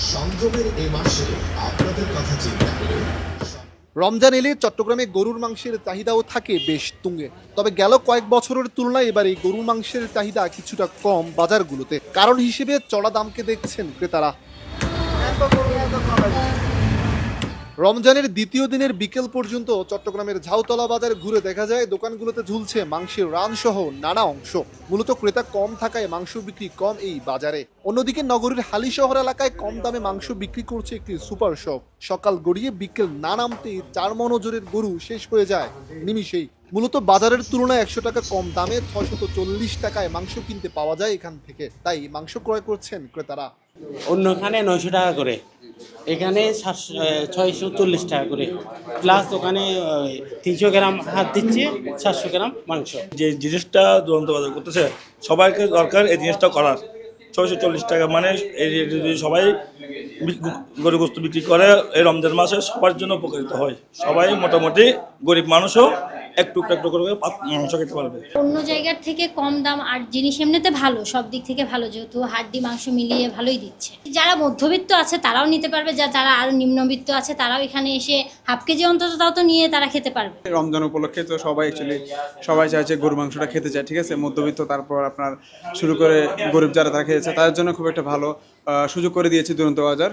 সংযমের এই মাসে আপনাদের কথা চিন্তা করে রমজান এলে চট্টগ্রামে গরুর মাংসের চাহিদাও থাকে বেশ তুঙ্গে। তবে গেল কয়েক বছরের তুলনায় এবার এই গরুর মাংসের চাহিদা কিছুটা কম বাজারগুলোতে। কারণ হিসেবে চড়া দামকে দেখছেন ক্রেতারা। রমজানের দ্বিতীয় দিনের বিকেল পর্যন্ত চট্টগ্রামের ঝাউতলা বাজার ঘুরে দেখা যায় দোকানগুলোতে ঝুলছে মাংসের রান সহ নানা অংশ। মূলত ক্রেতা কম থাকায় মাংস বিক্রি কম এই বাজারে। অন্যদিকে নগরীর হালিশহর এলাকায় কম দামে মাংস বিক্রি করছে একটি সুপার শপ। সকাল গড়িয়ে বিকেল না নামতেই 4 মণ ওজনের গরু শেষ হয়ে যায় নিমিষেই। মূলত বাজারের তুলনায় 100 টাকা কম দামে 640 টাকায় মাংস কিনতে পাওয়া যায় এখান থেকে। তাই মাংস ক্রয় করছেন ক্রেতারা। অন্যখানে 900 টাকা করে, এখানে 640 টাকা করে, প্লাস ওখানে 300 গ্রাম হাত দিচ্ছে, 700 গ্রাম মাংস। যে জিনিসটা দুরন্ত বাজার করতেছে সবাইকে দরকার এই জিনিসটা করার। 640 টাকা মানে যদি সবাই গরু গোস্ত বিক্রি করে এই রমজান মাসে সবার জন্য উপকারিত হয়। সবাই মোটামুটি গরিব মানুষও একটু একটু করে মাংস খেতে পারবে। অন্য জায়গার থেকে কম দাম আর জিনিস এমনিতে ভালো, সব দিক থেকে ভালো, যেহেতু হাড্ডি মাংস মিলিয়ে ভালোই দিচ্ছে। যারা মধ্যবিত্ত আছে তারাও নিতে পারবে, যারা আরো নিম্নবিত্ত আছে তারাও এখানে এসে হাফ কেজি অন্তত তাও তো নিয়ে তারা খেতে পারবে। রমজান উপলক্ষে তো সবাই চাইছে গরু মাংসটা খেতে চায়, ঠিক আছে। মধ্যবিত্ত তারপর আপনার শুরু করে গরিব যারা তারা খেয়েছে তাদের জন্য খুব একটা ভালো সুযোগ করে দিয়েছে দুরন্ত বাজার।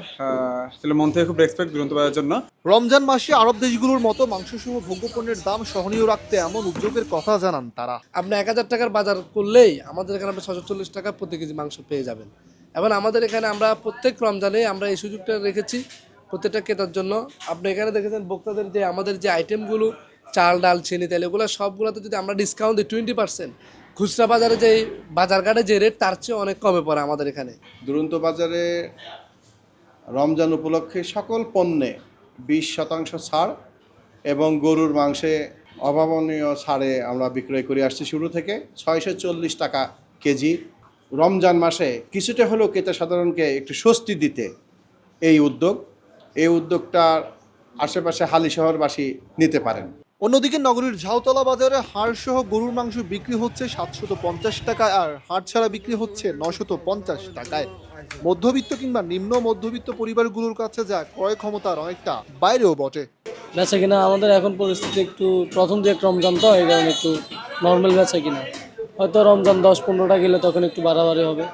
তাহলে মন থেকে খুব রেসপেক্ট দুরন্ত বাজার জন্য। রমজান মাসে আরব দেশগুলোর মতো মাংসসহ ভোগ্যপণ্যের দাম সহনীয় রাখতে এমন উদ্যোগের কথা জানান তারা। আপনি 1000 টাকার বাজার করলেই আমাদের এখানে আপনি 640 টাকা প্রতি কেজি মাংস পেয়ে যাবেন। এবং আমাদের এখানে আমরা প্রত্যেক রমজানে আমরা এই সুযোগটা রেখেছি প্রত্যেকটা ক্রেতার জন্য। আপনি এখানে দেখেছেন ভোক্তাদের যে আমাদের যে আইটেমগুলো চাল ডাল চিনি তেল এগুলো সবগুলোতে যদি আমরা ডিসকাউন্ট দিই 20%, খুচরা বাজারে যে বাজার ঘাটে যে রেট তার চেয়ে অনেক কমে পড়ে আমাদের এখানে। দুরন্ত বাজারে রমজান উপলক্ষে সকল পণ্যে 20% ছাড় এবং গরুর মাংসে অভাবনীয় ছাড়ে আমরা বিক্রয় করে আসছি শুরু থেকে। 640 টাকা কেজি। রমজান মাসে কিছুটা হলেও ক্রেতা সাধারণকে একটু স্বস্তি দিতে এই উদ্যোগটার আশেপাশে হালিশহরবাসী নিতে পারেন। অন্যদিকে নগরীর ঝাউতলা বাজারে হাড়সহ গরুর মাংস বিক্রি হচ্ছে 750 টাকায় আর হাড় ছাড়া বিক্রি হচ্ছে 950 টাকায়। মধ্যবিত্ত কিংবা নিম্ন মধ্যবিত্ত পরিবারগুলোর কাছে যা ক্রয় ক্ষমতার অনেকটা বাইরেও বটে। বেচা কিনা আমাদের এখন পরিস্থিতি একটু প্রথম দিয়ে রমজান তো এই কারণে একটু নর্মাল বেচা কিনা, হয়তো রমজান 10-15টা গেলে তখন একটু বাড়াবাড়ি হবে।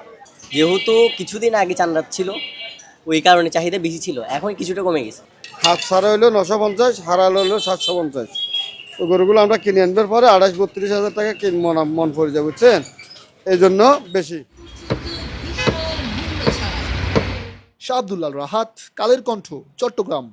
যেহেতু কিছুদিন আগে চাঁদাত ছিল ওই কারণে চাহিদা বেশি ছিল, এখন কিছুটা কমে গেছে। হাত ছাড়া হইলো 950, হারালো হইলো 750। তো গরুগুলো আমরা কিনে আনবার পরে 28-32 হাজার টাকা মন পড়ে যায়, বুঝছেন, এই জন্য বেশি। শাহ আব্দুল্লাহ রাহাত, কালের কণ্ঠ, চট্টগ্রাম।